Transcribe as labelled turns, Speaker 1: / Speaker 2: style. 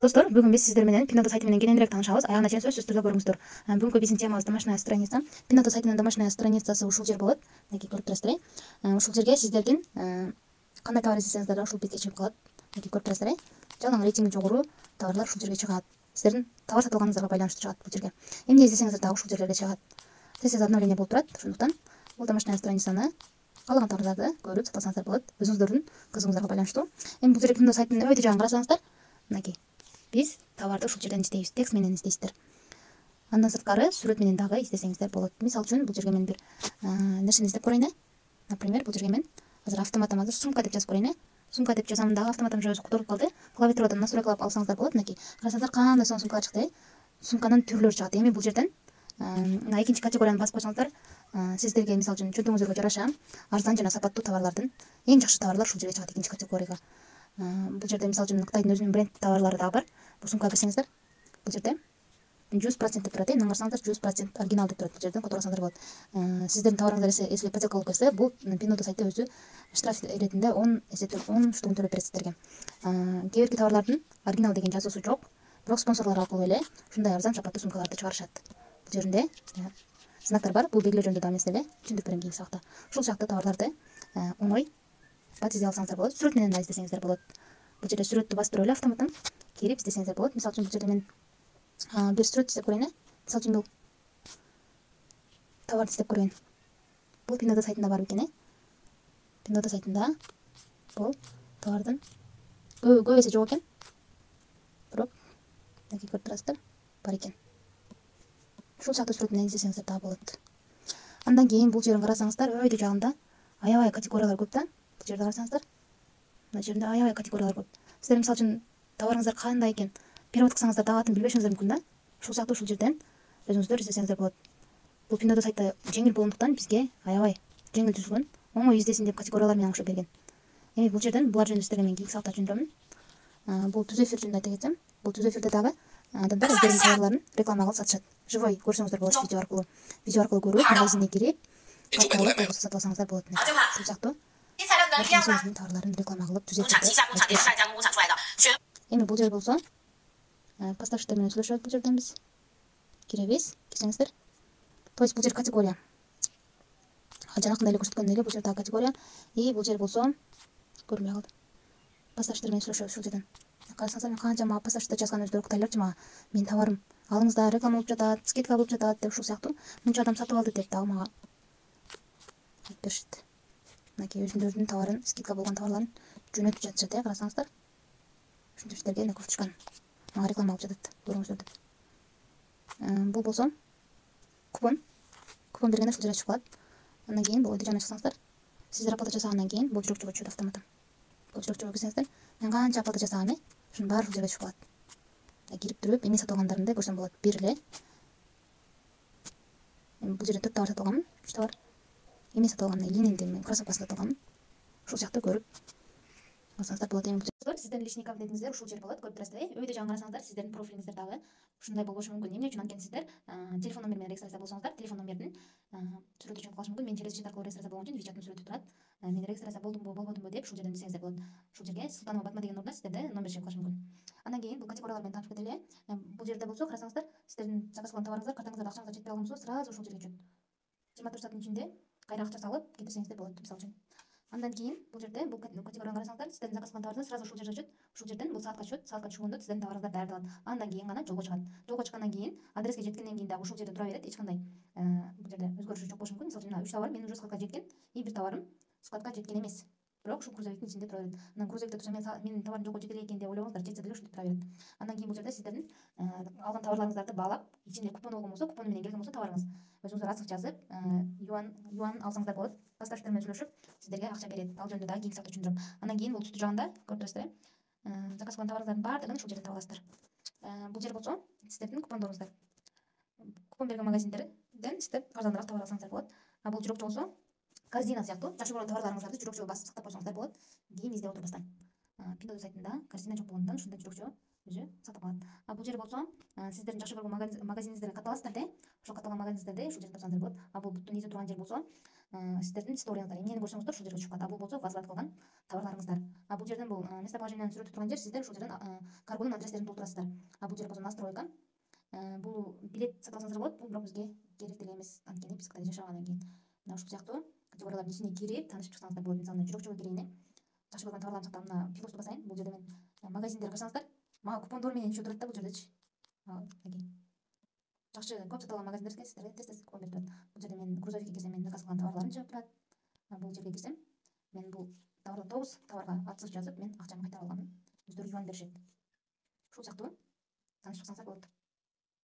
Speaker 1: Достор, бүгүн биз сиздер менен Pinado сайты менен кененирээк таанышабыз. Аягына чейин сөзсүз түрдө көрүңүздөр. Бүгүнкү биздин темабыз домашняя страница. Pinado сайтынын домашняя страницасы ушул жер болот. Мынакей көрүп турасыздар. Ушул жерге сиздердин кандай товар издесеңиздер да ушул бетке чыгып калат. Мынакей көрүп турасыздар. Жалаң рейтинги жогору товарлар ушул жерге чыгат. Сиздердин товар сатып алганыңыздарга байланыштуу чыгат бул жерге. Эмне издесеңиздер да ушул жерлерге чыгат. Тез обновление болуп турат. Ошондуктан бул домашняя страницаны каалаган товарларды көрүп сата алсаңыздар болот. Өзүңүздөрдүн кызыгыңыздарга байланыштуу. Эми бул жерге Pinado сайтынын өйдө жагын карасаңыздар, мынакей биз товарды ушул жерден издейбиз, текст менен издейсиздер. Андан сырткары сүрөт менен дагы издесеңиздер болот. Мисалы үчүн бул жерге мен бир нерсени издеп көрөйүн. Например, бул жерге мен азыр автоматом сумка деп жазып көрөйүн. Сумка деп жазам дагы автоматом же өзү которуп калды. Клавиатурадан настройкалап алсаңыздар болот. Мынакей карасаңыздар кандай сумкалар чыкты. Сумканын түрлөрү чыгат. Эми бул жерден мына экинчи категорияны басып койсоңуздар, сиздерге мисалы үчүн чөнтөгүңүзгө жараша арзан жана сапаттуу товарлардын эң жакшы товарлар ушул жерге чыгат, экинчи категорияга. Бул жерде мисалы үчүн Кытайдын өзүнүн бренд товарлары дагы бар. Бул сумкага кирсеңиздер, бул жерде 100% деп турат. Мына карасаңыздар 100% оригинал деп турат. Бул жерден которуп алсаңыздар болот. Сиздердин товарыңыздар если подделка болуп кетсе, бул Pinado сайты өзү штраф иретинде 10 штугун төлөп берет сиздерге. Кээ бирки товарлардын оригинал деген жазуусу жок, бирок спонсорлор аркылуу эле ушундай арзан сапаттуу сумкаларды чыгарышат. Бул жеринде знактар бар. Бул белгилөө жөнүндө дагы мен сиздерге түшүндүрүп берем кийинки сабакта. Ушул сыяктуу товарларды оңой бат издей алсаңыздар болот. Сүрөт менен да издесеңиздер болот. Бул жерде сүрөттү басып туруп эле автоматтан кирип издесеңиздер болот. Мисалы үчүн бул жерде мен бир сүрөт издеп көрөйүн. Мисалы үчүн бул товарды издеп көрөйүн. Бул Pinado сайтында бар экен. Pinado сайтында бул товардын көп эсе жок экен. Бирок мынакей көрүп турасыздар, бар экен. Ушул сыяктуу сүрөт менен издесеңиздер дагы болот. Андан кийин бул жерин карасаңыздар, өйдө жагында аябай категориялар көп да. Бул жерде карасаңыздар, мына жерде аябай категориялар көп. Сиздер мисалы үчүн товарыңыздар кандай экен перевод кылсаңыздар дагы атын билбешиңиздер мүмкүн да. Ушул сыяктуу ушул жерден өзүңүздөр издесеңиздер болот. Бул Pinado сайты жеңил болгондуктан бизге аябай жеңил түзүлгөн, оңой издесин деп категориялар менен аңшып берген. Эми бул жерден булар жөнүндө сиздерге мен кийинки сабакта түшүндүрөмүн. Бул түз эфир жөнүндө айта кетсем, бул түз эфирде дагы адамдар өздөрүнүн товарларын реклама кылып сатышат. Живой көрсөңүздөр болот видео аркылуу. Видео аркылуу көрүп, магазине кирип, сатып алсаңыздар болот. Ушул сыяктуу өзүнүн товарларын реклама кылып түз эфирде. Эми бул жер болсо поставщиктер менен сүйлөшөбүз. Бул жерден биз киребиз, кирсеңиздер. То есть бул жер категория. Жанакындай эле көрсөткөндөй эле бул жер дагы категория. И бул жер болсо көрүнбөй калды. Поставщиктер менен сүйлөшөбүз ушул жерден. Карасаңыздар, мен канча мага поставщиктер жазган өздөрү уктайларчы мага. Менин товарым алыңыздар, реклама болуп жатат, скидка болуп жатат деп ушул сыяктуу. Мынча адам сатып алды деп дагы мага айтып беришет. Мынакей өзүнүн товарын, скидка болгон товарларын жөнөтүп жатышат, карасаңыздар. Ушинтип сиздерге эне кофточканы мага реклама кылып жатат, көрүңүздөр деп. Бул болсо купон. Купон бергенде ушул жерге чыгып калат. Андан кийин бул өйдө жагына чыксаңыздар, сиздер оплата жасагандан кийин бул жүрөкчөгө түшөт автоматтан. Бул жүрөкчөгө кирсеңиздер, мен канча оплата жасагам, ушунун баары ушул жерге түшүп калат. Кирип туруп эмне сатып алгандарымды көрсөм болот. Бир эле. Бул жерде 4 товар сатып алганмын, 3 товар. Эмне сатып алганмын? Линейди мен кроссовкасын сатып алганмын. Ушул сыяктуу көрүп алсаңыздар болот. Эми сиздердин личный кабинетиңиздер ушул жер болот. Көрүп турасыздар. Өйдө жагын карасаңыздар, сиздердин профилиңиздер дагы ушундай болбошу мүмкүн. Эмне үчүн анткени сиздер телефон номер менен регистрация болсоңуздар, телефон номердин сүрөтү чыгып калышы мүмкүн. Мен через чит аркылуу регистрация болгон үчүн вичаттын сүрөтү турат. Мен регистрация болдумбу, болбодумбу деп ушул жерден билсеңиздер болот. Ушул жерге Султанова Батма деген ордуна сиздерде номер чыгып калышы мүмкүн. Андан кийин бул категориялар менен таанышып кетели. Бул жерде болсо карасаңыздар, сиздердин заказ кылган товарыңыздар картаңыздарда акчаңыздар жетпей калган болсо, сразу ушул жерге түшөт. 24 сааттын ичинде кайра акча салып кетирсеңиздер болот, мисалы үчүн. Андан кийин бул жерде бул категорияны карасаңыздар, сиздердин заказ кылган товарыңыздар сразу ушул жерге түшөт. Ушул жерден бул саатка түшөт. Саатка түшкөндө сиздердин товарыңыздар даярдалат. Андан кийин гана жолго чыгат. Жолго чыккандан кийин адреске жеткенден кийин дагы ушул жерде тура берет. Эч кандай бул жерде өзгөрүш жок болушу мүмкүн. Мисалы үчүн мына 3 товар менин уже складка жеткен, и бир товарым складка жеткен эмес. Бирок ушул грузовиктин ичинде тура берет. Анан грузовикте турса менин товарым жолго жете элек экен деп ойлобоңуздар, жетсе деле ушинтип тура берет. Андан кийин бул жерде сиздердин алган товарларыңыздарды баалап, ичинде купон болгон болсо, купону менен келген болсо товарыңыз, өзүңүздөр ачык жазып, юан алсаңыздар болот. Поставщиктер менен сүйлөшүп, сиздерге акча берет. Ал жөнүндө дагы кийинки сабакта түшүндүрөм. Андан кийин бул түстүү жагында көрүп турасыздар. Заказ кылган товарлардын баардыгын ушул жерден таба аласыздар. Бул жер болсо сиздердин купондоруңуздар. Купон берген магазиндерден сиздер арзаныраак товар алсаңыздар болот. А бул жүрөкчө болсо корзина сыяктуу жакшы көргөн товарларыңыздарды жүрөкчөгө басып сактап койсоңуздар болот. Кийин издеп отурбастан. Pinado сайтында корзина жок болгондуктан ушундай жүрөкчө өзү сатып алат. А бул жер болсо сиздердин жакшы көргөн магазиниңиздерге катталасыздар да. Ошол катталган магазиниңиздерди ушул жерден тапсаңыздар болот. А бул буттун изи турган жер болсо сиздердин сториңыздар эмнени көрсөңүздөр ушул жерге түшүп калат. А бул болсо возврат кылган товарларыңыздар. А бул жерден бул местоположениянын сүрөтү турган жер, сиздер ушул жерден каргонун адрестерин толтурасыздар. А бул жер болсо настройка. Бул билет сатып алсаңыздар болот. Бул бирок бизге керек деле эмес. Анткени биз Кытайда жашагандан кийин мына ушул сыяктуу категориялардын ичине кирип таанышып чыксаңыздар болот. Мисалы мен жүрөкчөгө кирейин. Жакшы көргөн товарларымды сатам. Мына пилосту басайын. Бул жерде мен магазиндерге кырсаңыздар, мага купондор менен еще турат да бул жердечи. Жакшы көп сатып алган магазиндерге сиздерге тез купон берип турат. Бул жерде мен грузовикке кирсем, менин заказ кылган товарларым чыгып турат. Бул жерге кирсем, мен бул 9 товарга отзыв жазып, мен акчамды кайтарып алганмын. Өздөрү юан беришет. Ушул сыяктуу таанышып чыксаңыздар болот.